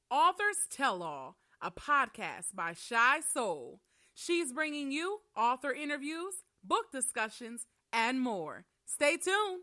Authors Tell All, a podcast by Shy Soul. She's bringing you author interviews, book discussions, and more. Stay tuned.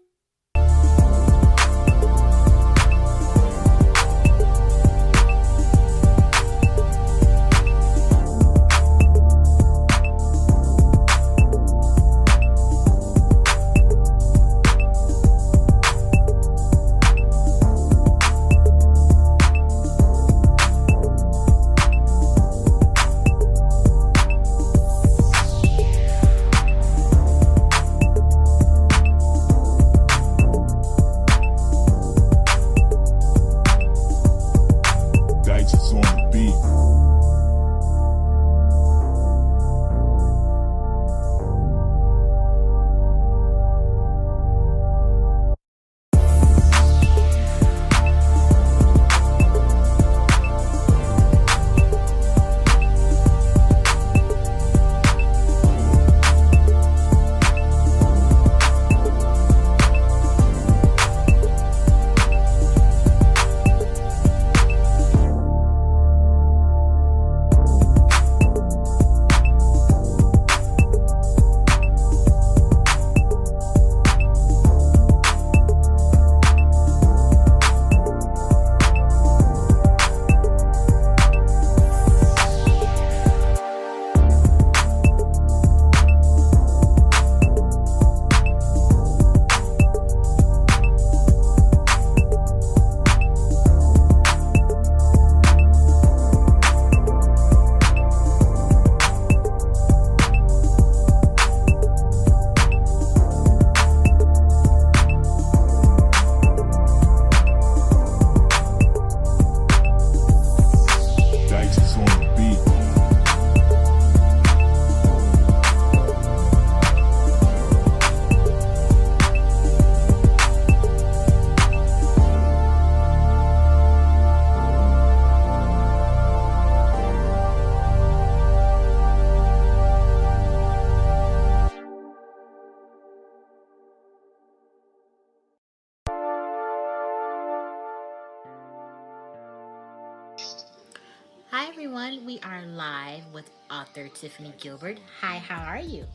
Hi everyone, we are live with author Tiffany Gilbert. Hi, how are you?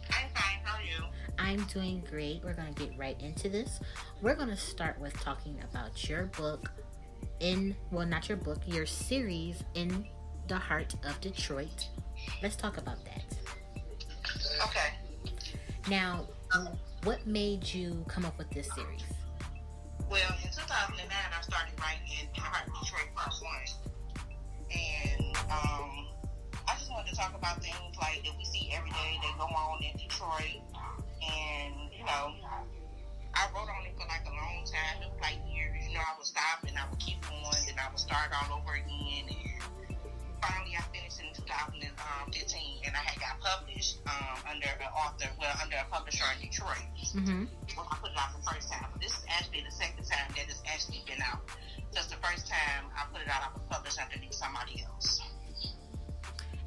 I'm fine, how are you? I'm doing great. We're going to get right into this. We're going to start with talking about your book your series, In the Heart of Detroit. Let's talk about that. Okay. Now, what made you come up with this series? Well, in 2009, I started writing In the Heart of Detroit Part 1. And I just wanted to talk about things like that we see every day that go on in Detroit. And, I wrote on it for like a long time. It was like years. I would stop and I would keep going and I would start all over again. And finally, I finished in 2015 and I had got published under a publisher in Detroit. Mm-hmm. Well, I put it out the first time. But this is actually the second time that it's actually been out. Just the first time I put it out, I was published underneath somebody else.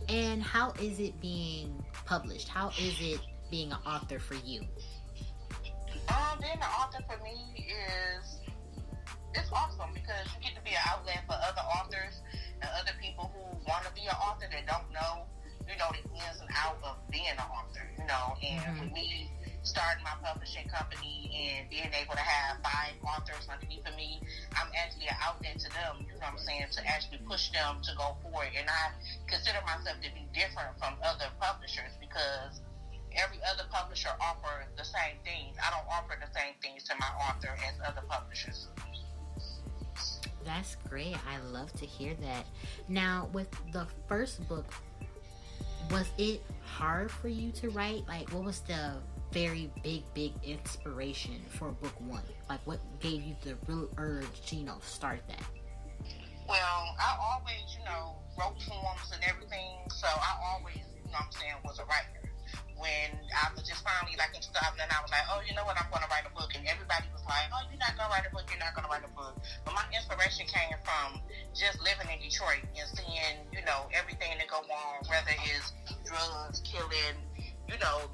And how is it being published? How is it being an author for you? Being an author for me it's awesome because you get to be an outlet for other authors and other people who want to be an author that don't know, the ins and outs of being an author, and Mm-hmm. with me starting my publishing company and being able to have 5 authors underneath of me, I'm actually an outlet to them, to actually push them to go forward. And I consider myself to be different from other publishers because every other publisher offers the same things. I don't offer the same things to my author as other publishers. That's great. I love to hear that. Now, with the first book, was it hard for you to write? Like, what was the very big inspiration for book 1? Like, what gave you the real urge to, start that? Well, I always, wrote poems and everything, so I always, was a writer. When I was just finally, like in 2009, I was like, oh, you know what, I'm going to write a book. And everybody was like, oh, you're not going to write a book, you're not going to write a book. But my inspiration came from just living in Detroit and seeing, everything that go on, whether it's drugs, killing,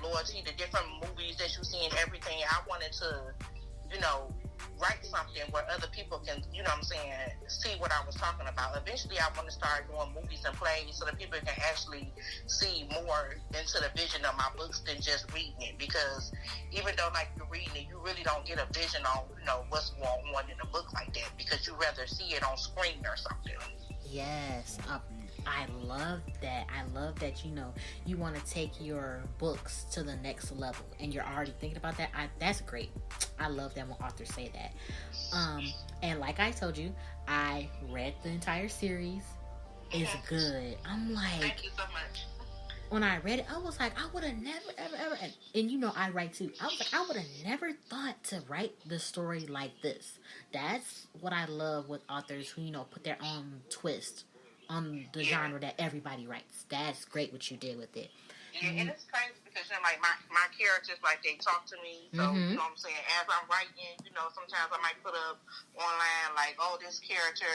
loyalty, the different movies that you see and everything. I wanted to, write something where other people can, you know what I'm saying, see what I was talking about. Eventually, I want to start doing movies and plays so that people can actually see more into the vision of my books than just reading it. Because even though, like, you're reading it, you really don't get a vision on, you know, what's going on in a book like that, because you rather see it on screen or something. Yes. I love that. I love that, you know, you want to take your books to the next level and you're already thinking about that. That's great. I love that when authors say that. And like I told you, I read the entire series. It's good. I'm like, thank you so much. When I read it, I was like, I would have never, ever, and you know, I write too. I was like, I would have never thought to write the story like this. That's what I love with authors who, you know, put their own twist on the genre that everybody writes. That's great what you did with it. Yeah, and it's crazy because, you know, like, my characters, like, they talk to me. So, you know what I'm saying? As I'm writing, you know, sometimes I might put up online, like, oh, this character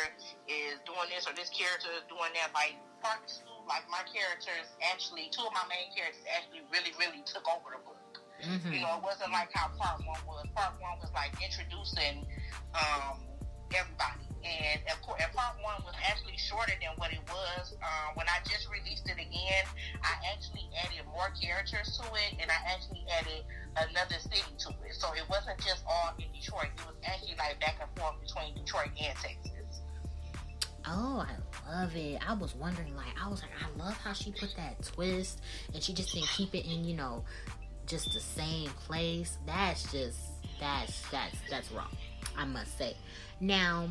is doing this or this character is doing that. Like, part two, like, my characters actually, two of my main characters actually really, really took over the book. You know, it wasn't like how part one was. Part one was, like, introducing everybody. And part one was actually shorter than what it was. When I just released it again, I actually added more characters to it, and I actually added another city to it. So it wasn't just all in Detroit. It was actually like back and forth between Detroit and Texas. Oh, I love it. I was wondering, like, I love how she put that twist, and she just didn't keep it in, you know, just the same place. That's wrong, I must say. Now,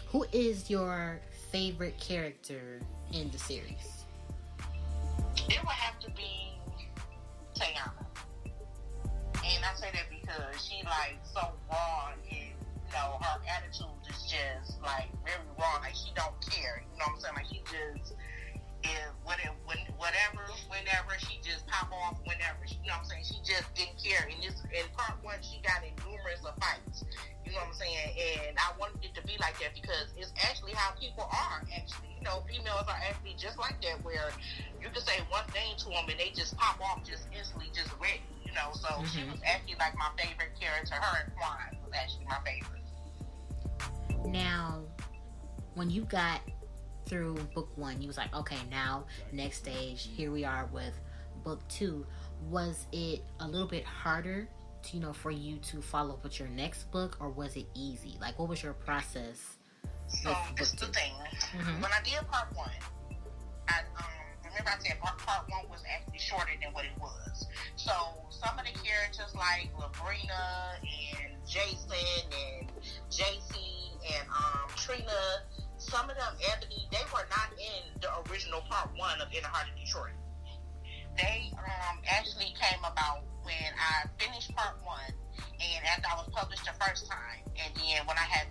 who is your favorite character in the series? It would have to be Tiffany. And I say that because she, like, so raw, and, you know, her attitude is just, like, very raw. Like, she don't care. You know what I'm saying? Like, she just is whatever, whenever. She just pop off whenever. You know what I'm saying? She just didn't care. In part one, she got in numerous of fights. You know what I'm saying? And I wanted it to be like that because it's actually how people are, actually. You know, females are actually just like that, where you can say one thing to them and they just pop off just instantly, just ready. You know, so she was actually like my favorite character. Her and Quan was actually my favorite. Now, when you got through book one, you was like, okay, now next stage, here we are with book two. Was it a little bit harder to, you know, for you to follow up with your next book, or was it easy? Like, what was your process? So this is the thing. When I did part one, I remember I said part one was actually shorter than what it was. So some of the characters like Labrina and Jason and JC and Trina, some of them, Ebony, they were not in the original part one of In the Heart of Detroit. They actually came about when I finished part one, and after I was published the first time, and then when I had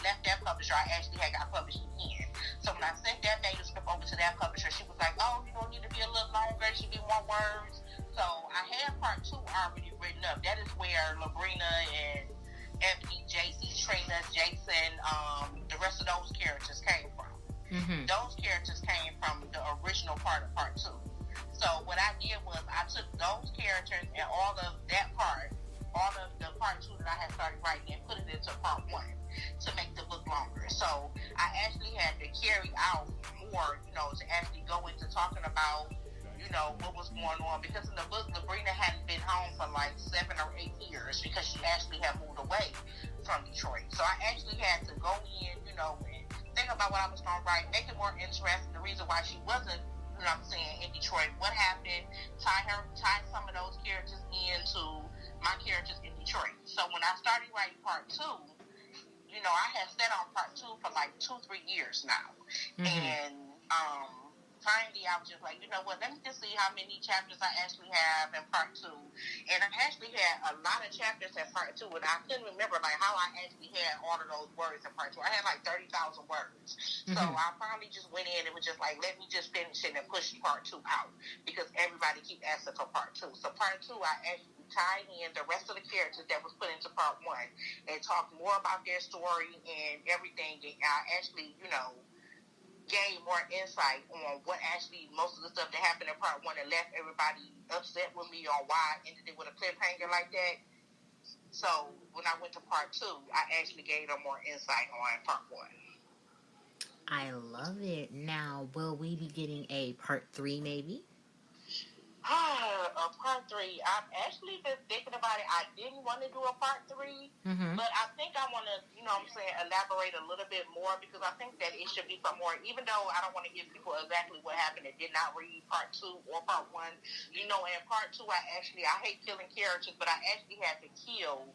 left that publisher, I actually had got published again. So when I sent that manuscript over to that publisher, she was like, oh, you don't need to be a little longer, it should be more words. So I had part two already written up. That is where Labrina and Ebony, JC, Trina, Jason, the rest of those characters came from. Those characters came from the original part of part two. So what I did was I took those characters and all of that part, all of the part two that I had started writing, and put it into part one to make the book longer. So I actually had to carry out more, you know, to actually go into talking about, you know, what was going on. Because in the book, Labrina hadn't been home for like 7 or 8 years because she actually had moved away from Detroit. So I actually had to go in, you know, and think about what I was going to write, make it more interesting. The reason why she wasn't, you know what I'm saying, in Detroit, what happened, tie some of those characters into my characters in Detroit. So when I started writing part two, you know, I had sat on part two for like 2-3 years now. And finally I was just like, you know what, let me just see how many chapters I actually have in part two. And I actually had a lot of chapters in part two, and I couldn't remember like how I actually had all of those words in part two. I had like 30,000 words. So I finally just went in and was just like, let me just finish it and push part two out, because everybody keep asking for part two. So part two, I actually tied in the rest of the characters that was put into part one and talked more about their story and everything. And I actually, you know, gain more insight on what actually most of the stuff that happened in part one and left everybody upset with me on why I ended it with a cliffhanger like that. So when I went to part 2, I actually gave them more insight on part 1. I love it. Now, will we be getting a part 3 maybe? Part 3. I've actually been thinking about it. I didn't want to do a part 3, but I think I want to, elaborate a little bit more, because I think that it should be some more, even though I don't want to give people exactly what happened that did not read part 2 or part 1. In part 2, I hate killing characters, but I actually had to kill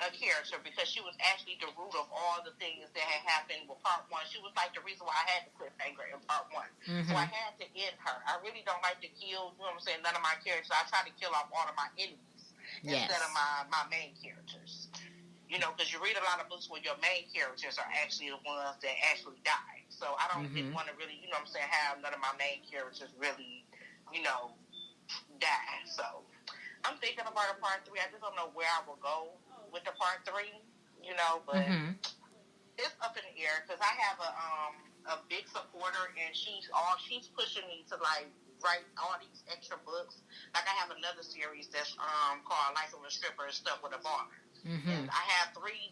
a character because she was actually the root of all the things that had happened with part 1. She was like the reason why I had the cliffhanger in part 1. So I had to end her. I really don't like to kill, none of my characters. I try to kill off all of my enemies instead of my main characters. Because you read a lot of books where your main characters are actually the ones that actually die. So I didn't want to really, have none of my main characters really, die. So I'm thinking about a part 3. I just don't know where I will go with the part 3, but it's up in the air because I have a big supporter, and she's pushing me to like write all these extra books. Like I have another series that's called Life of a Stripper and Stuff with a Bar, and I have three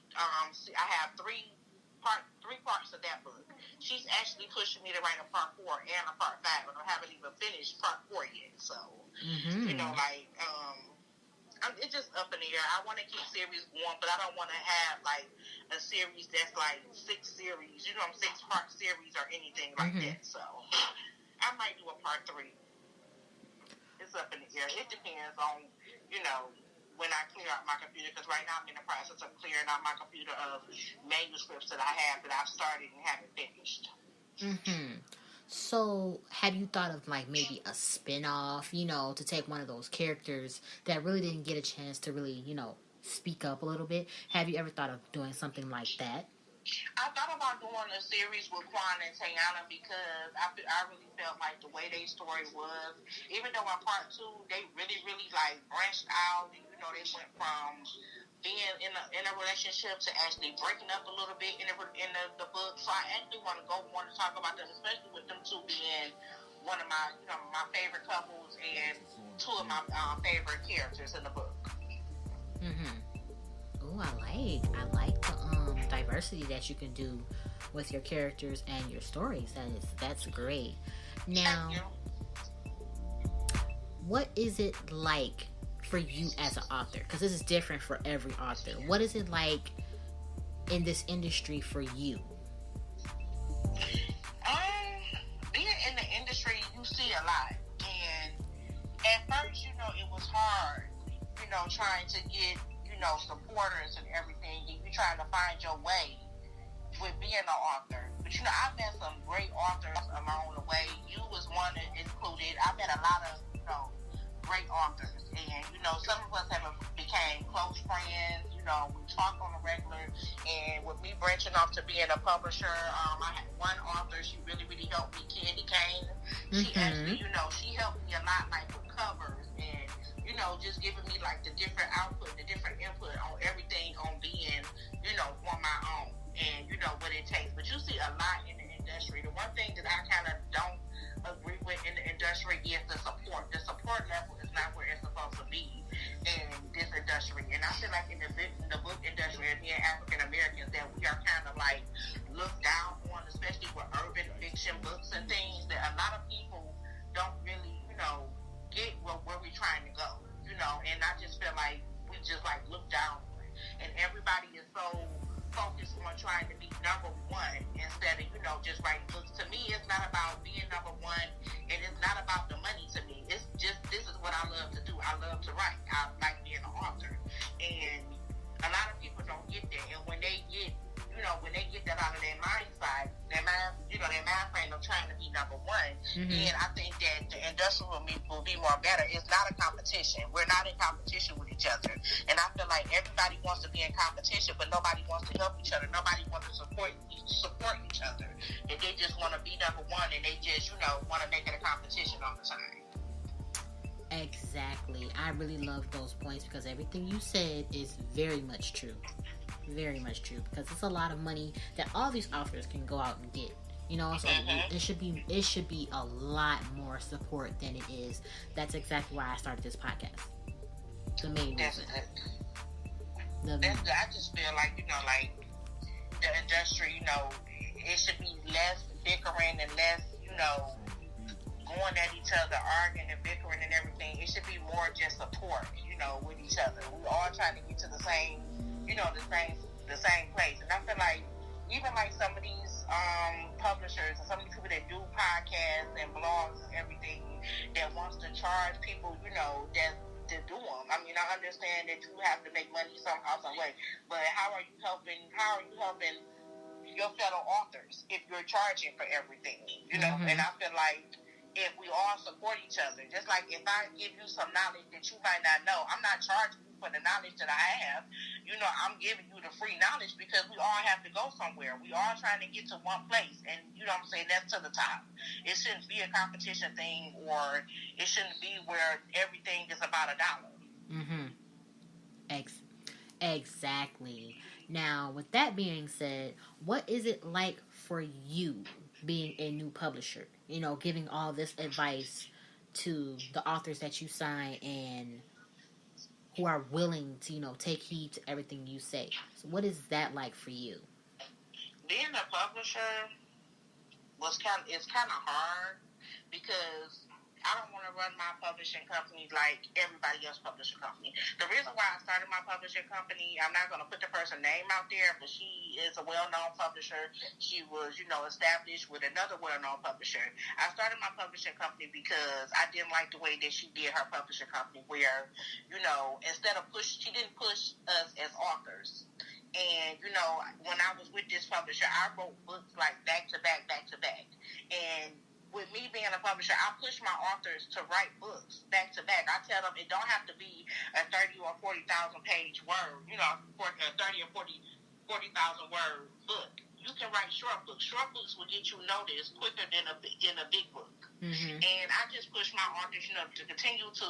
parts of that book. She's actually pushing me to write a part 4 and a part 5, and I haven't even finished part 4 yet. So it's just up in the air. I want to keep series going, but I don't want to have like a series that's like 6 series, 6-part series or anything like that. So I might do a part 3. It's up in the air. It depends on, when I clear out my computer, because right now I'm in the process of clearing out my computer of manuscripts that I have that I've started and haven't finished. So, have you thought of like maybe a spin-off, to take one of those characters that really didn't get a chance to really, speak up a little bit? Have you ever thought of doing something like that? I thought about doing a series with Quan and Tayana because I really felt like the way their story was, even though in part 2 they really, really like branched out, and they went from being in a relationship to actually breaking up a little bit in the book. So I actually want to talk about them, especially with them 2 being one of my my favorite couples and 2 of my favorite characters in the book. Oh, I like the diversity that you can do with your characters and your stories. That's great. Now, what is it like for you as an author? Because this is different for every author. What is it like in this industry for you? Being in the industry, you see a lot, and at first, it was hard, trying to get, supporters and everything, and you trying to find your way with being an author. But I've met some great authors along the way. You was one included. I met a lot of, great authors, and some of us have became close friends. We talk on a regular, and with me branching off to being a publisher, I had one author. She really, really helped me, Candy Kane. She actually, she helped me a lot, like with covers and just giving me like the different output, the different input on everything on being, on my own, and what it takes. But you see a lot in the industry. The one thing that I kind of don't agree with in the industry is the support. The support level is not where it's supposed to be in this industry. And I feel like in the book industry, and being African Americans, that we are kind of like looked down on, especially with urban fiction books and things, that a lot of people don't really, get where we're trying to go, and I just feel like we just like look down on it. And everybody is so focused on trying to be number 1 instead of, just writing books. To me, it's not about being number 1, and it's not about the money to me. It's just, this is what I love to do. I love to write. I like being an author. And a lot of people don't get that. And when they get, that out of their mind side, their mind frame of trying to be number 1, then I think that the industry will be more better. It's not a competition. We're not in competition with each other. And I feel like everybody wants to be in competition, but nobody wants to help each other. Nobody wants to support each other. And they just want to be number 1, and they just, want to make it a competition all the time. Exactly. I really love those points because everything you said is very much true. Very much true, because it's a lot of money that all these authors can go out and get. So it should be a lot more support than it is. That's exactly why I started this podcast. The main reason. That's good. I just feel like, like the industry, it should be less bickering and less, going at each other, arguing and bickering and everything. It should be more just support, with each other. We all trying to get to the same, the same place. And I feel like even like some of these publishers and some of these people that do podcasts and blogs and everything that wants to charge people, that to do them. I mean, I understand that you have to make money somehow, some way, but how are you helping your fellow authors if you're charging for everything? And I feel like if we all support each other, just like if I give you some knowledge that you might not know, I'm not charging you for the knowledge that I have. I'm giving you the free knowledge because we all have to go somewhere. We all trying to get to one place, and I'm saying that's to the top. It shouldn't be a competition thing, or it shouldn't be where everything is about $1. Exactly. Now, with that being said, what is it like for you being a new publisher? Giving all this advice to the authors that you sign and who are willing to, take heed to everything you say. So what is that like for you? Being a publisher it's kind of hard because I don't want to run my publishing company like everybody else publishing company. The reason why I started my publishing company, I'm not going to put the person's name out there, but she is a well-known publisher. She was, established with another well-known publisher. I started my publishing company because I didn't like the way that she did her publishing company where, instead of she didn't push us as authors. And, when I was with this publisher, I wrote books like back to back. And with me being a publisher, I push my authors to write books back to back. I tell them it don't have to be a 30 or 40,000 page word, for a 30 or 40,000 word book. You can write short books. Short books will get you noticed quicker than a big book. And I just push my authors, to continue to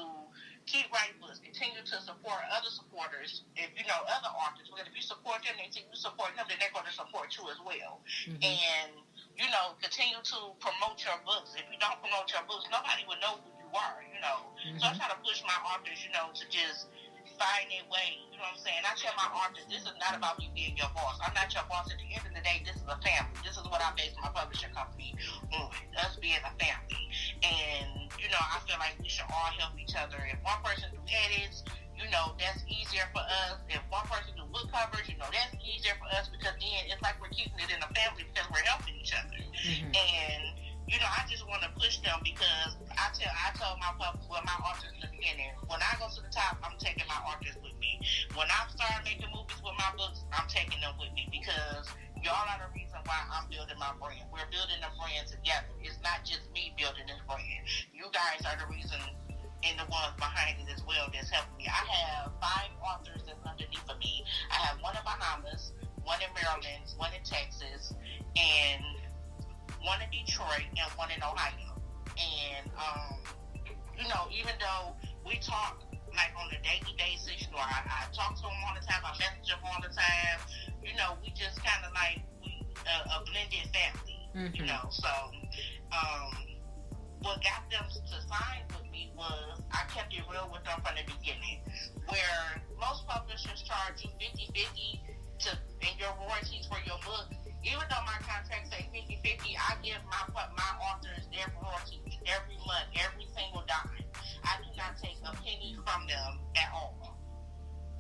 keep writing books, continue to support other supporters. If other authors, because if you support them, they see you support them, then they're going to support you as well. And continue to promote your books. If you don't promote your books, nobody will know who you are, So I try to push my authors, to just find their way, you know what I'm saying? I tell my authors, this is not about me being your boss. I'm not your boss. At the end of the day, this is a family. This is what I base my publishing company on, us being a family. And, I feel like we should all help each other. If one person do edits, that's easier for us. If one person do book covers, that's easier for us because then it's like we're keeping it in a family because we're helping each other. And, I just want to push them because I told my authors in the beginning, when I go to the top, I'm taking my authors with me. When I start making movies with my books, I'm taking them with me because y'all are the reason why I'm building my brand. We're building a brand together. It's not just me building this brand. You guys are the reason and the ones behind it as well that's helping me. I have 5 authors that's underneath of me. I have one in Bahamas, one in Maryland, one in Texas, and one in Detroit, and one in Ohio. And, even though we talk like on a daily basis, I talk to them all the time, I message them all the time, we just kind of like, a blended family, so, what got them to sign with me was I kept it real with them from the beginning, where most publishers charge you 50-50 in your royalties for your book. Even though my contract say 50-50, I give my authors their royalties every month, every single dime. I do not take a penny from them at all.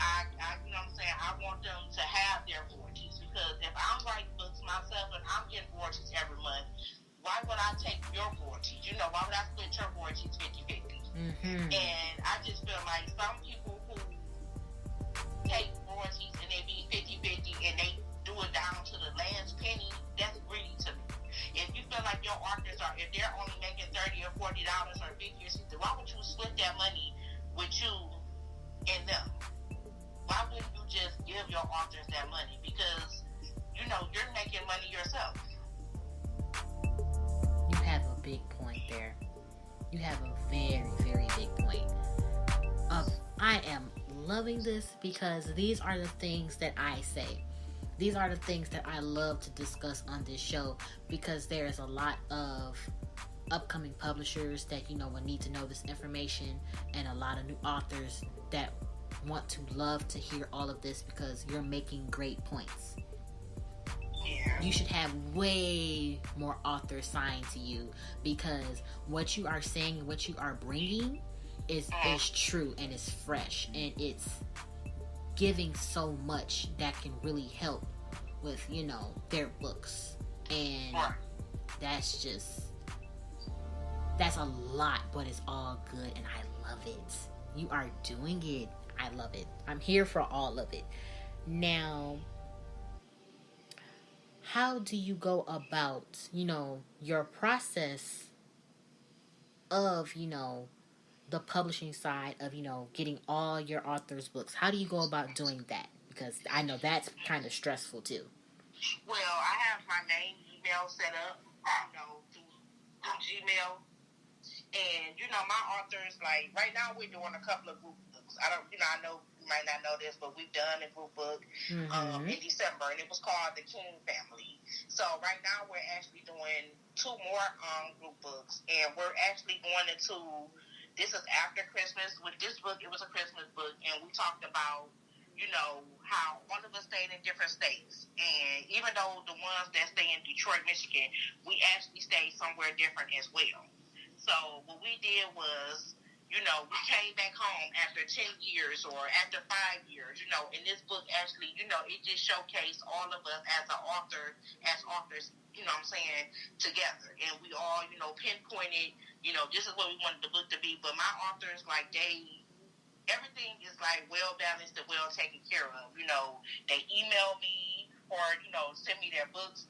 I you know what I'm saying? I want them to have their royalties because if I'm writing books myself and I'm getting royalties every month, why would I take your royalties? Why would I split your royalties 50-50? And I just feel like some people who take royalties and they be 50-50 and they do it down to the last penny, that's greedy to me. If you feel like your authors if they're only making $30 or $40 or $50 or $60, why would you split that money with you and them? Why wouldn't you just give your authors that money? Because, you're making money yourself. You have a big point there. You have a very, very big point. I am loving this because these are the things that I say. These are the things that I love to discuss on this show because there is a lot of upcoming publishers that will need to know this information, and a lot of new authors that want to love to hear all of this because you're making great points. Yeah. You should have way more authors signed to you because what you are saying, what you are bringing is true and is fresh and it's giving so much that can really help with, you know, their books. And that's a lot, but it's all good and I love it. You are doing it. I love it. I'm here for all of it. Now, how do you go about, you know, your process of, you know, the publishing side of, you know, getting all your authors' books? How do you go about doing that? Because I know that's kind of stressful too. Well, I have my name email set up, you know, through Gmail. And, you know, my authors, like, right now we're doing a couple of group books. I know you might not know this, but we've done a group book in December, and it was called The King Family. So right now we're actually doing 2 more group books, and we're actually going into, this is after Christmas. With this book, it was a Christmas book, and we talked about, you know, how all of us stayed in different states. And even though the ones that stay in Detroit, Michigan, we actually stayed somewhere different as well. So what we did was, you know, we came back home after 10 years or after 5 years, you know, and this book actually, you know, it just showcased all of us as authors, you know what I'm saying, together. And we all, you know, pinpointed, you know, this is what we wanted the book to be. But my authors, like, everything is, like, well-balanced and well taken care of. You know, they email me or, you know, send me their books.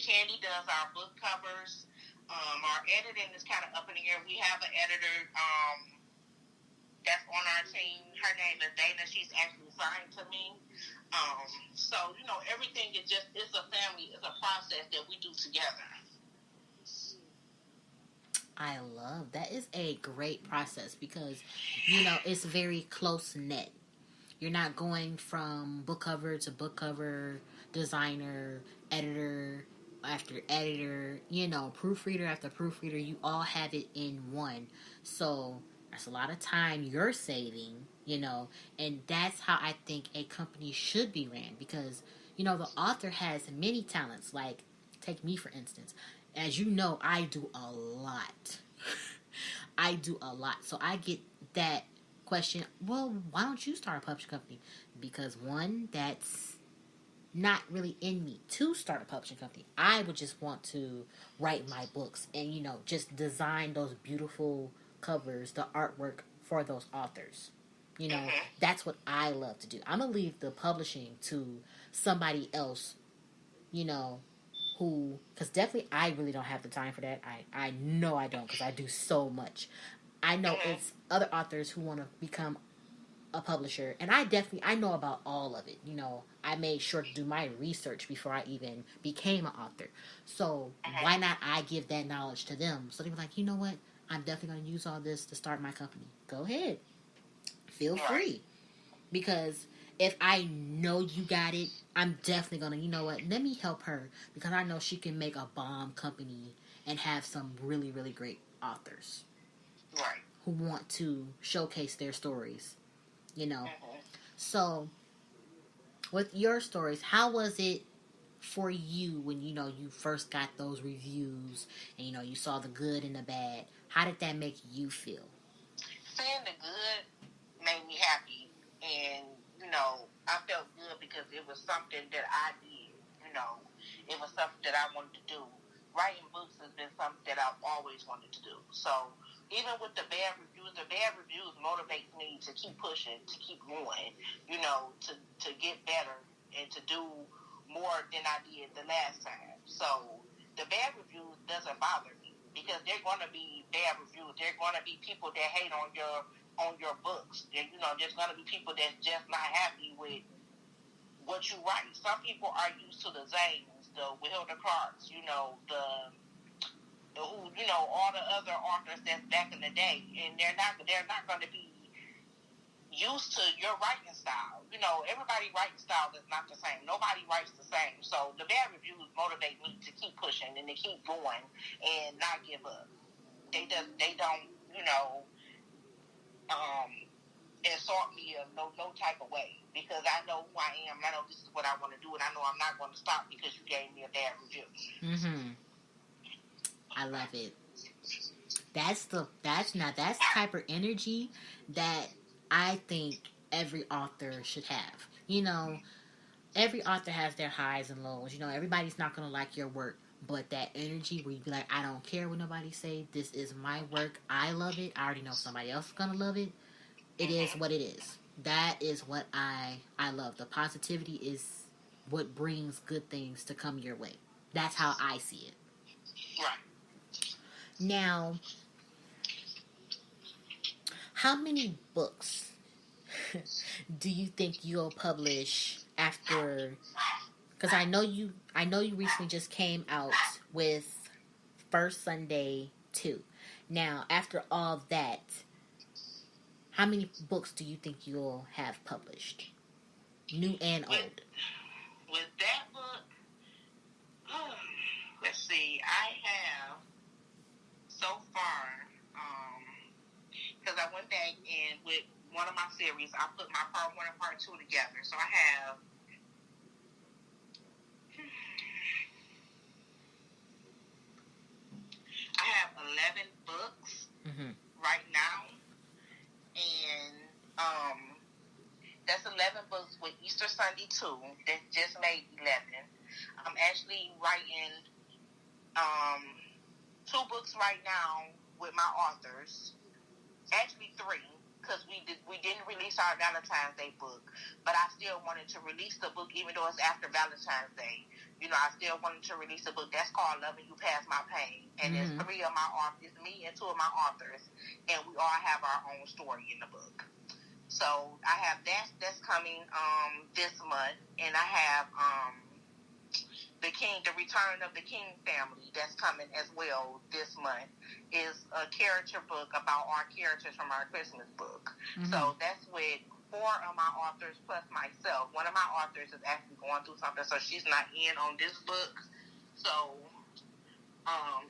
Candy does our book covers. Our editing is kind of up in the air. We have an editor that's on our team. Her name is Dana. She's actually signed to me. So, you know, everything is just, it's a family, it's a process that we do together. I love that. Is a great process because, you know, it's very close knit. You're not going from book cover to book cover, designer, editor after editor, you know, proofreader after proofreader. You all have it in one. So that's a lot of time you're saving, you know, and that's how I think a company should be ran because, you know, the author has many talents. Like, take me for instance. As you know, I do a lot. I do a lot. So I get that question, well, why don't you start a publishing company? Because one, that's not really in me to start a publishing company. I would just want to write my books and, you know, just design those beautiful covers, the artwork for those authors. You know, that's what I love to do. I'm going to leave the publishing to somebody else, you know, who, because definitely I really don't have the time for that. I know I don't because I do so much. I know it's other authors who want to become a publisher, and I know about all of it. You know, I made sure to do my research before I even became an author. So why not I give that knowledge to them? So they were like, you know what? I'm definitely going to use all this to start my company. Go ahead. Feel free. Because if I know you got it, I'm definitely going to, you know what? Let me help her because I know she can make a bomb company and have some really, really great authors. Right. Who want to showcase their stories. You know, so with your stories, how was it for you when, you know, you first got those reviews and, you know, you saw the good and the bad? How did that make you feel? Seeing the good made me happy, and, you know, I felt good because it was something that I did, you know, it was something that I wanted to do. Writing books has been something that I've always wanted to do. So even with the bad reviews motivate me to keep pushing, to keep going, you know, to get better and to do more than I did the last time. So the bad reviews doesn't bother me because they're going to be bad reviews. They're going to be people that hate on your books. And, you know, there's going to be people that's just not happy with what you write. Some people are used to the Zanes, the Wilder Clarks, you know, you know, all the other authors that's back in the day, and they're not going to be used to your writing style. You know, everybody writing style is not the same. Nobody writes the same. So the bad reviews motivate me to keep pushing and to keep going and not give up. They don't, you know, insult me of no type of way, because I know who I am and I know this is what I want to do, and I know I'm not going to stop because you gave me a bad review. I love it. That's the type of energy that I think every author should have. You know, every author has their highs and lows. You know, everybody's not going to like your work, but that energy where you be like, I don't care what nobody say. This is my work. I love it. I already know somebody else is going to love it. It is what it is. That is what I love. The positivity is what brings good things to come your way. That's how I see it. Right. Now, how many books do you think you'll publish after? Because I know you recently just came out with First Sunday 2. Now, after all that, how many books do you think you'll have published? New and old. With that book, let's see, I have so far, because I went back and with one of my series, I put my part 1 and part 2 together. So I have 11 books right now, and that's 11 books with Easter Sunday 2 that just made 11. I'm actually writing 2 books right now with my authors, actually 3, because we didn't release our Valentine's Day book, but I still wanted to release the book even though it's after Valentine's Day. You know, I still wanted to release a book that's called Loving You Past My Pain, and there's 3 of my authors, me and 2 of my authors, and we all have our own story in the book. So I have that's coming this month, and I have the Return of the King family that's coming as well this month. Is a character book about our characters from our Christmas book. So that's with 4 of my authors plus myself. One of my authors is actually going through something, so she's not in on this book. So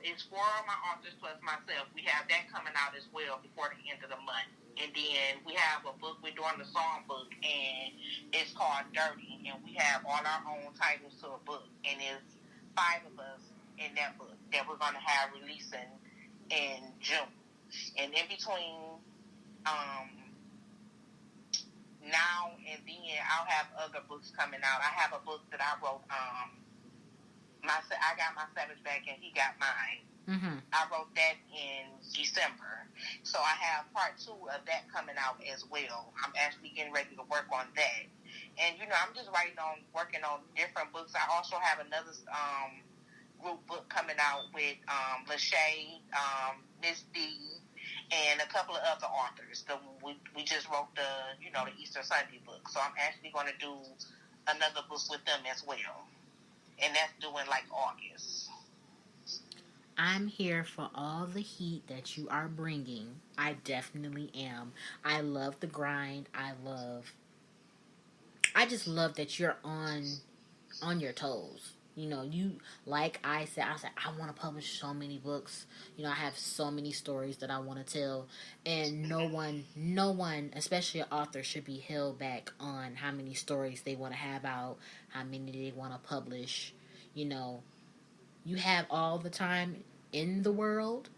it's 4 of my authors plus myself. We have that coming out as well before the end of the month. And then we have a book, we're doing the song book, and it's called Dirty, and we have all our own titles to a book, and it's 5 of us in that book that we're going to have releasing in June. And in between now and then, I'll have other books coming out. I have a book that I wrote, I got my Savage back and he got mine. I wrote that in December. So I have part 2 of that coming out as well. I'm actually getting ready to work on that. And, you know, I'm just working on different books. I also have another group book coming out with Lachey, Miss D, and a couple of other authors. We just wrote the Easter Sunday book. So I'm actually going to do another book with them as well. And that's due in like August. I'm here for all the heat that you are bringing. I definitely am. I love the grind. I just love that you're on your toes. You know, like I said, I want to publish so many books. You know, I have so many stories that I want to tell. And no one, especially an author, should be held back on how many stories they want to have out, how many they want to publish. You know, you have all the time in the world,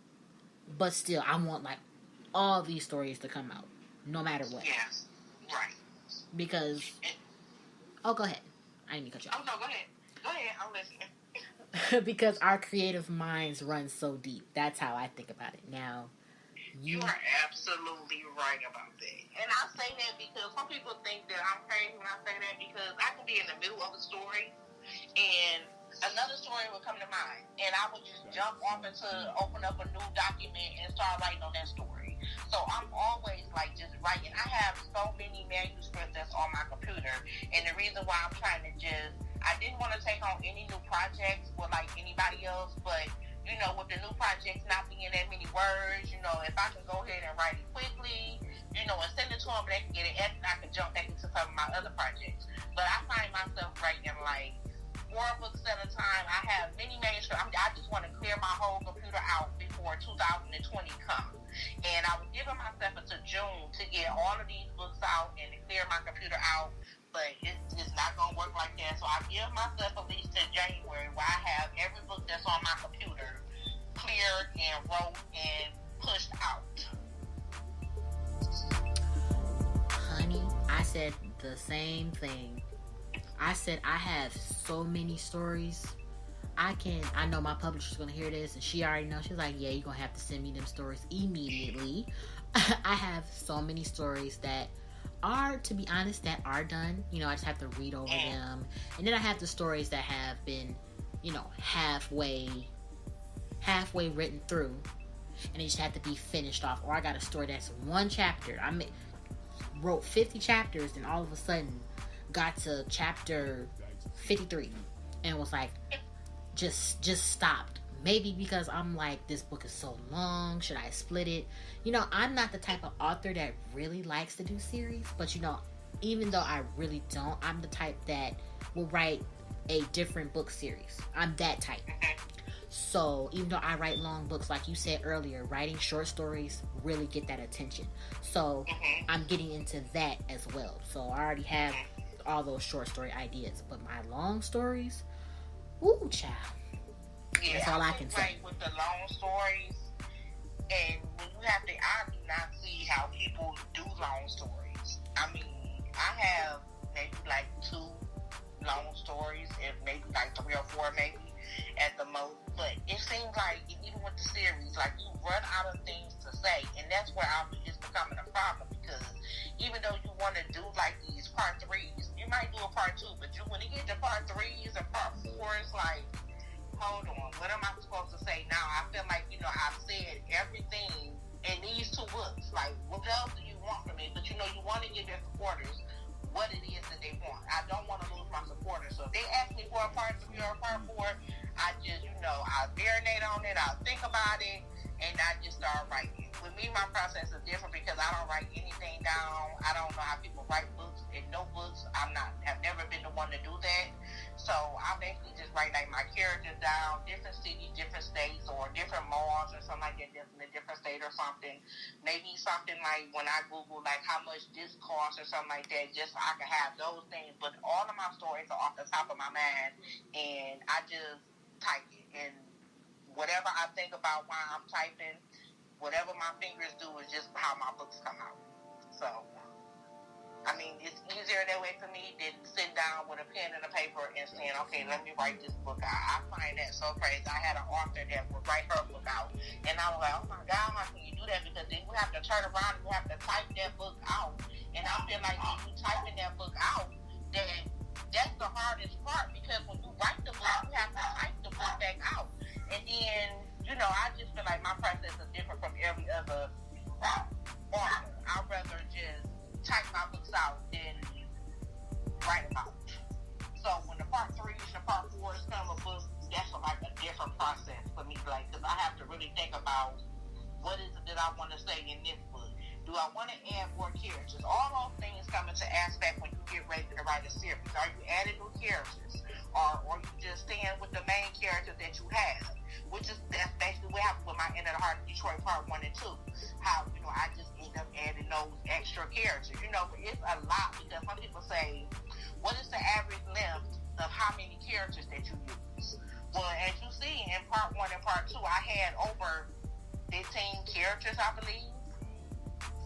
but still, I want like all these stories to come out, no matter what. Yes, right. Because, go ahead. I didn't mean to cut you off. Oh no, go ahead. Go ahead, I'm listening. Because our creative minds run so deep. That's how I think about it. Now, you are absolutely right about that. And I say that because some people think that I'm crazy when I say that, because I can be in the middle of a story and another story will come to mind, and I would just jump off into open up a new document and start writing on that story. So I'm always like just writing. I have so many manuscripts that's on my computer, and the reason why I'm trying to I didn't want to take on any new projects with like anybody else, but you know, with the new projects not being that many words, you know, if I can go ahead and write it quickly, you know, and send it to them, they can get it edited, I can jump back into some of my other projects. But I find myself writing like 4 books at a time. I have many manuscripts. I just want to clear my whole computer out before 2020 comes. And I was giving myself until June to get all of these books out and to clear my computer out, but it's not going to work like that. So I give myself at least to January where I have every book that's on my computer cleared and wrote and pushed out. Honey, I said the same thing. I said I have so many stories. I know my publisher's gonna hear this, and she already knows. She's like, yeah, you're gonna have to send me them stories immediately. I have so many stories that are, to be honest, that are done. You know, I just have to read over them. And then I have the stories that have been, you know, halfway written through, and they just have to be finished off. Or I got a story that's one chapter. Wrote 50 chapters, and all of a sudden got to chapter 53 and was like, just stopped. Maybe because I'm like, this book is so long, should I split it? You know, I'm not the type of author that really likes to do series, but you know, even though I really don't, I'm the type that will write a different book series. I'm that type. So even though I write long books, like you said earlier, writing short stories really get that attention. So I'm getting into that as well. So I already have all those short story ideas, but my long stories, ooh, child. Yeah, that's all I can say. With the long stories, and when you have I do not see how people do long stories. I mean, I have maybe like 2 long stories, and maybe like 3 or 4 maybe at the most. But it seems like even with the series, like you run out of things to say, and that's where it's becoming a problem, because even though you want to do like these part 3s, you might do a part 2, but when you get to part 3s and part 4s, like, hold on, what am I supposed to say now? I feel like, you know, I've said everything in these 2 books. Like, what else do you want from me? But you know, you want to give your supporters what it is that they want. I don't want to lose my supporters. So if they ask me for a part 3 or a part 4, I just, you know, I'll marinate on it, I'll think about it, and I just start writing. With me, my process is different because I don't write anything down. I don't know how people write books in notebooks. Have never been the one to do that. So I basically just write like my characters down, different cities, different states, or different malls or something like that, in a different state or something. Maybe something like when I Google like how much this costs or something like that, just so I can have those things. But all of my stories are off the top of my mind, and I just type it. And whatever I think about while I'm typing, whatever my fingers do is just how my books come out. So, I mean, it's easier that way for me than sitting down with a pen and a paper and saying, okay, let me write this book out. I find that so crazy. I had an author that would write her book out, and I was like, oh my God, how can you do that? Because then you have to turn around and you have to type that book out. And I feel like when you typing that book out, that's the hardest part, because when you write the book, you have to type the book back out. And then, you know, I just feel like my process is different from every other author. I'd rather just type my books out than write them out. So when the part 3s and part 4s come a book, that's like a different process for me, like, because I have to really think about what is it that I want to say in this book. Do I want to add more characters? All those things come into aspect when you get ready to write a series. Are you adding new characters? Or you just staying with the main characters that you have? That's basically what happened with my Inner the Heart of Detroit part 1 and 2. How, you know, I just end up adding those extra characters. You know, it's a lot, because some people say, what is the average length of how many characters that you use? Well, as you see in part 1 and part 2, I had over 15 characters, I believe.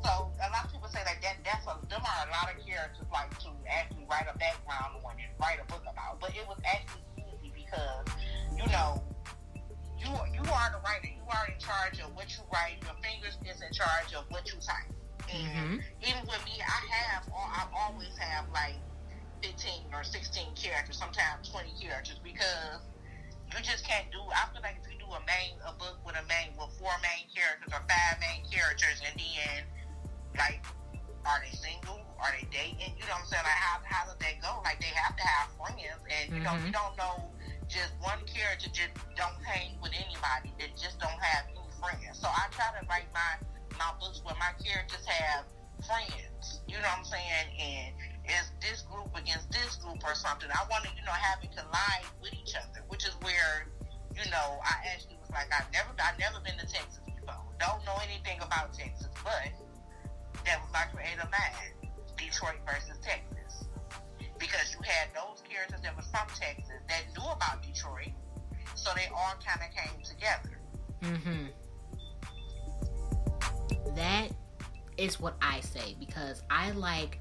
So a lot of people say like them are a lot of characters, like, to actually write a background on and write a book about. But it was actually easy because, you know, you are the writer. You are in charge of what you write. Your fingers is in charge of what you type. And even with me, I always have like 15 or 16 characters, sometimes 20 characters, because you just can't do. I feel like if you do a book with 4 main characters or 5 main characters, and then like, are they single? Are they dating? You know what I'm saying? Like, how does that go? Like, they have to have friends, and you know, you don't know, just one character just don't hang with anybody, that just don't have any friends. So I try to write my books where my characters have friends. You know what I'm saying? And it's this group against this group or something. I want to, you know, have it collide with each other, which is where, you know, I actually was like, I've never been to Texas before. Don't know anything about Texas, but that was my creative mind. Detroit versus Texas. Because you had those characters that was from Texas that knew about Detroit, so they all kind of came together. That is what I say, because I like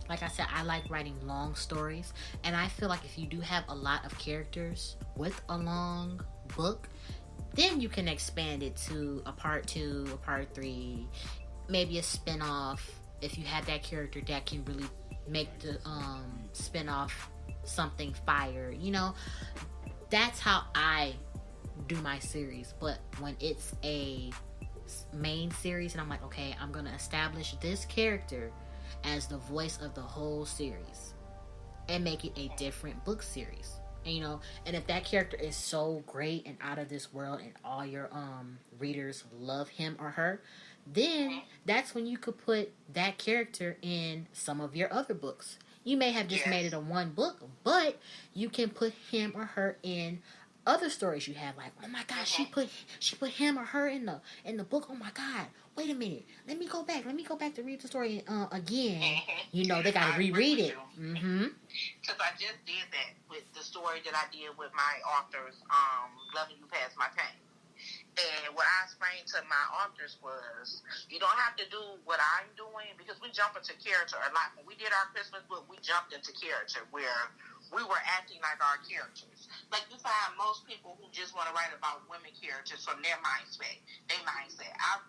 I said, I like writing long stories, and I feel like if you do have a lot of characters with a long book, then you can expand it to a part 2, a part 3, maybe a spin-off. If you have that character that can really make the spin-off something fire, you know, that's how I do my series. But when it's a main series and I'm like, okay, I'm gonna establish this character as the voice of the whole series and make it a different book series, and, you know, and if that character is so great and out of this world and all your readers love him or her, then that's when you could put that character in some of your other books. You may have just made it a one book, but you can put him or her in other stories you have. Like, oh my God, she put him or her in the book. Oh my God, wait a minute, let me go back to read the story again. You know, they gotta reread it. Because I just did that with the story that I did with my authors, Loving You Past My Pain. And what I explained to my authors was, you don't have to do what I'm doing, because we jump into character a lot. When we did our Christmas book, we jumped into character where we were acting like our characters. Like, you find most people who just want to write about women characters from their mindset.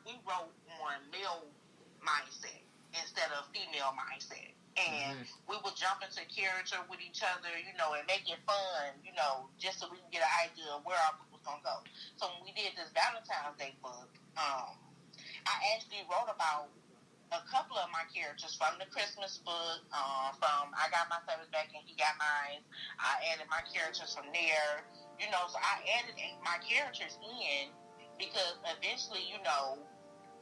We wrote on male mindset instead of female mindset. And we would jump into character with each other, you know, and make it fun, you know, just so we can get an idea of where our book was going to go. So when we did this Valentine's Day book, I actually wrote about a couple of my characters from the Christmas book, from I Got My Feathers Back and He Got Mine. I added my characters from there, you know, so I added my characters in because eventually, you know,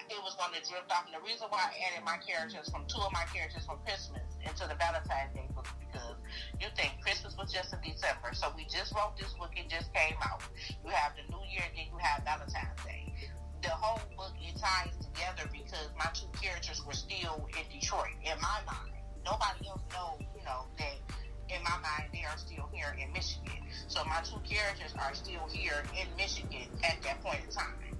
it was going to drift off. And the reason why I added my characters from 2 of my characters from Christmas into the Valentine's Day book, because you think Christmas was just in December. So we just wrote this book, it just came out. You have the New Year, then you have Valentine's Day. The whole book, it ties together because my 2 characters were still in Detroit, in my mind. Nobody else knows, you know, that in my mind they are still here in Michigan. So my 2 characters are still here in Michigan at that point in time,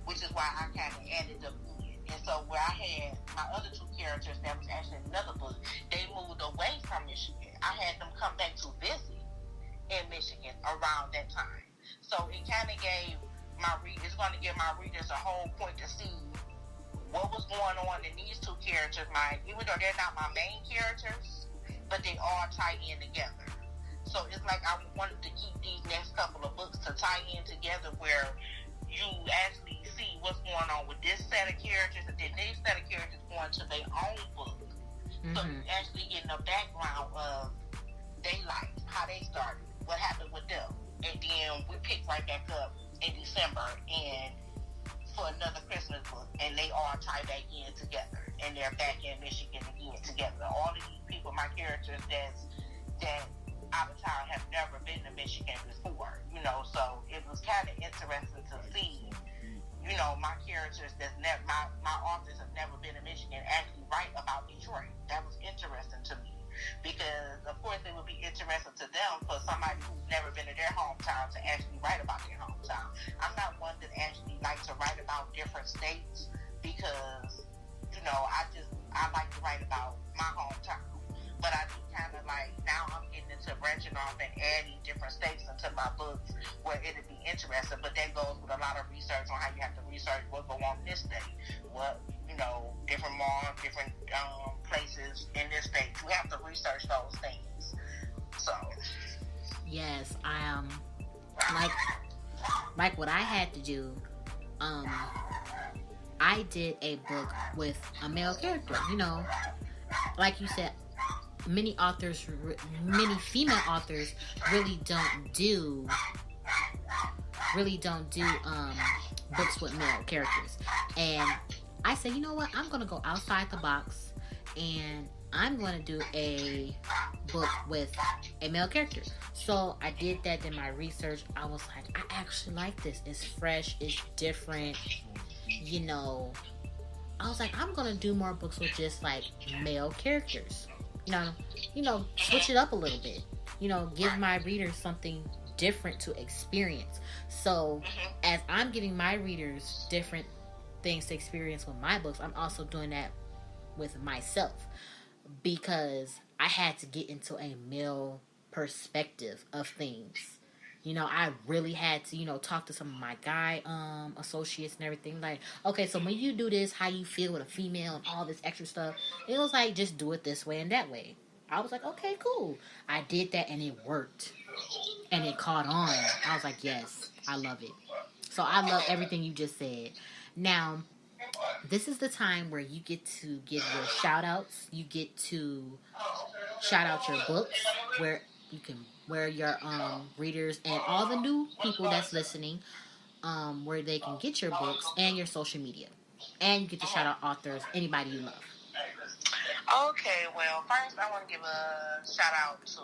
which is why I kind of added them in. And so where I had my other 2 characters that was actually in another book, they moved away from Michigan. I had them come back to visit in Michigan around that time. So it kind of gave it's going to give my readers a whole point to see what was going on in these 2 characters. Even though they're not my main characters, but they all tie in together. So it's like I wanted to keep these next couple of books to tie in together, where you actually see what's going on with this set of characters, and then this set of characters going to their own book. So you actually getting a background of their life, how they started, what happened with them, and then we pick right back up in December and for another Christmas book, and they all tie back in together, and they're back in Michigan again together. All of these people, my characters that out of town, have never been to Michigan before, you know, so it was kind of interesting to see, you know, my characters my authors have never been to Michigan actually write about Detroit. That was interesting to me, because of course it would be interesting to them for somebody who's never been to their hometown to actually write about their hometown. I'm not one that actually likes to write about different states, because, you know, I like to write about my hometown. But I do kind of like, now I'm getting into branching off and adding different states into my books where it'd be interesting. But that goes with a lot of research on how you have to research what go on in this state, what, you know, different malls, different places in this state. You have to research those things. So yes, I like what I had to do. I did a book with a male character. You know, like you said, many female authors really don't do books with male characters. And I said, you know what, I'm gonna go outside the box, and I'm gonna do a book with a male character. So I did that in my research. I was like, I actually like this. It's fresh, it's different, you know. I was like, I'm gonna do more books with just like male characters. Switch it up a little bit. Give my readers something different to experience. So as I'm giving my readers different things to experience with my books, I'm also doing that with myself, because I had to get into a male perspective of things. I really had to, talk to some of my guy associates and everything. Like, okay, so when you do this, how you feel with a female and all this extra stuff. It was like, just do it this way and that way. I was like, okay, cool. I did that and it worked. And it caught on. I was like, yes, I love it. So I love everything you just said. Now, this is the time where you get to give your shout outs. You get to shout out your books, where your readers and all the new people that's listening, where they can get your books and your social media. And you get to shout out authors, anybody you love. Okay, well, first I want to give a shout out to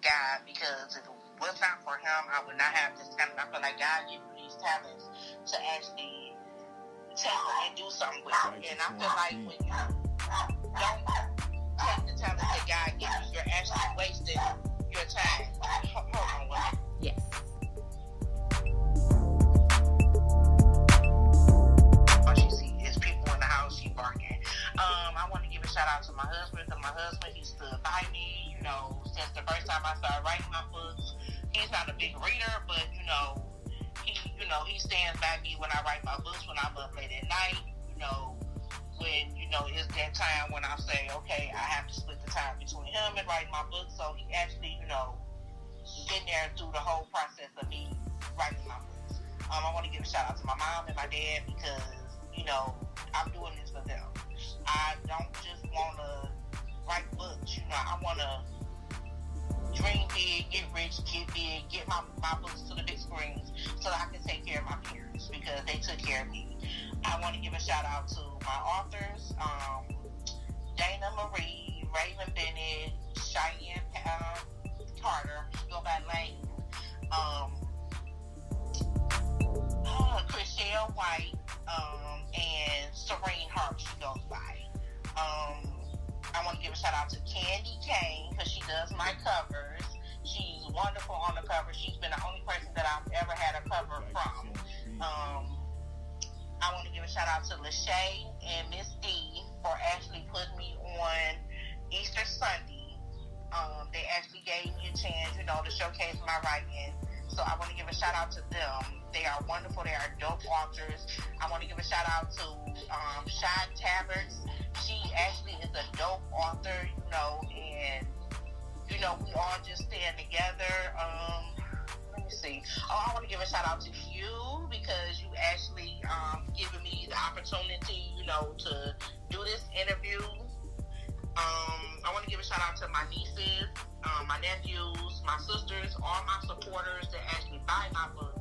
God, because if it was not for him, I would not have this talent. I feel like God gave me these talents to actually take them and do something with it. And I feel like when you don't take the talent that God gives you, you're actually wasting your time. Hold on, what? Yes. All she see is people in the house, she barking. I want to give a shout out to my husband, because my husband, he stood by me, since the first time I started writing my books. He's not a big reader, but, he stands by me when I write my books, when I'm up late at night, when, it's that time when I say, okay, I have to split the time between him and writing my book. So he actually, been there through the whole process of me writing my books. I want to give a shout out to my mom and my dad, because, I'm doing this for them. I don't just want to write books, I want to dream big, get rich, get big, get my books to the big screens so that I can take care of my parents, because they took care of me. I want to give a shout out to my authors, Dana Marie, Raven Bennett, Cheyenne Carter, she go by Lane, Chriselle White, and Serene Hart, she goes by. I want to give a shout out to Candy Kane, because she does my covers. She's wonderful on the cover. She's been the only person that I've ever had a cover from. I want to give a shout out to Lachey and Miss D for actually putting me on Easter Sunday. They actually gave me a chance, to showcase my writing. So I want to give a shout out to them. They are wonderful. They are dope authors. I want to give a shout out to Shy Tabarts. She actually is a dope author, and, we all just stand together. Let me see. I want to give a shout out to you, because you actually given me the opportunity, to do this interview. I want to give a shout out to my nieces, my nephews, my sisters, all my supporters that actually buy my book.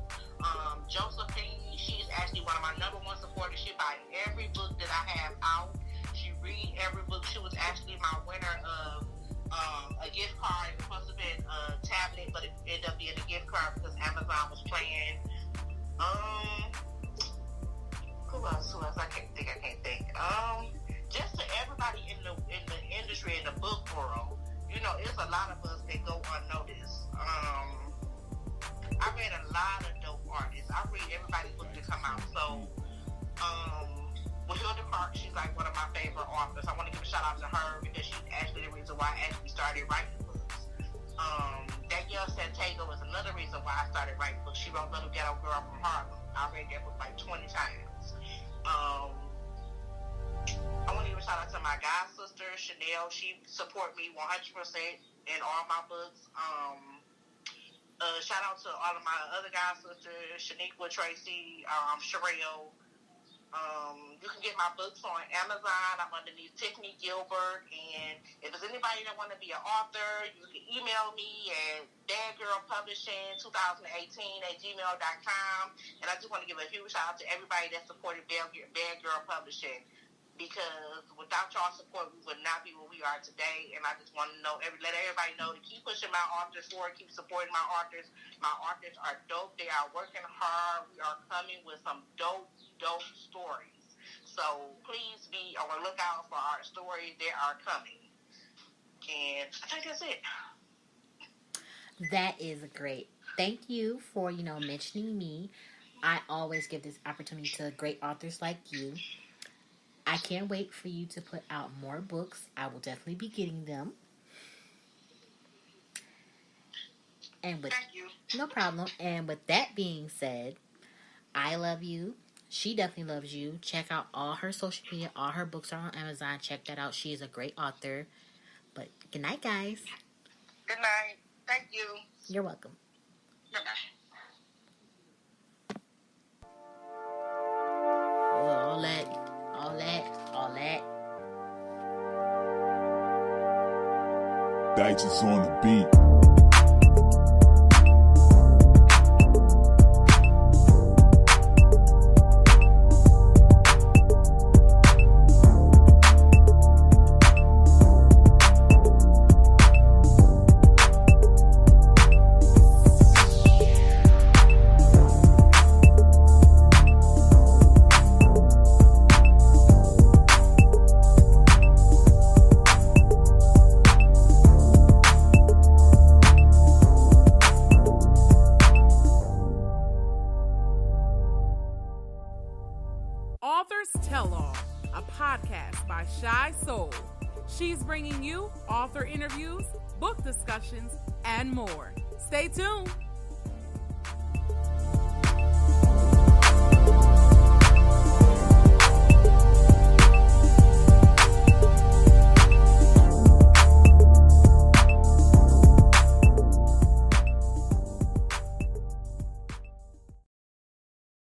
Josephine, she's actually one of my number one supporters. She buys every book that I have out. She reads every book. She was actually my winner of a gift card. It was supposed to be a tablet, but it ended up being a gift card because Amazon was playing. Who else? I can't think. Just to everybody in the industry, in the book world, it's a lot of us that go unnoticed. I read a lot of dope artists. I read everybody's book that come out. So, Hilda Clark, she's like one of my favorite authors. I want to give a shout out to her, because she's actually the reason why I actually started writing books. Danielle Santiago is another reason why I started writing books. She wrote Little Ghetto Girl from Harlem. I read that book like 20 times. I want to give a shout out to my god sister, Chanel. She support me 100% in all my books. Shout out to all of my other god sisters, Shaniqua, Tracy, Sherelle. You can get my books on Amazon. I'm underneath Tiffany Gilbert. And if there's anybody that want to be an author, you can email me at badgirlpublishing2018@gmail.com. And I just want to give a huge shout out to everybody that supported Bad Girl Publishing, because without y'all support, we would not be where we are today. And I just want to let everybody know to keep pushing my authors forward, keep supporting my authors. My authors are dope. They are working hard. We are coming with some dope stories. So please be on the lookout for our stories. They are coming. And I think that's it. That is great. Thank you for, mentioning me. I always give this opportunity to great authors like you. I can't wait for you to put out more books. I will definitely be getting them. And with Thank you. no problem. And with that being said, I love you. She definitely loves you. Check out all her social media. All her books are on Amazon. Check that out. She is a great author. But good night, guys. Good night. Thank you. You're welcome. Good night. All that. Digits on the beat. Authors Tell All, a podcast by Shy Soul. She's bringing you author interviews, book discussions, and more. Stay tuned.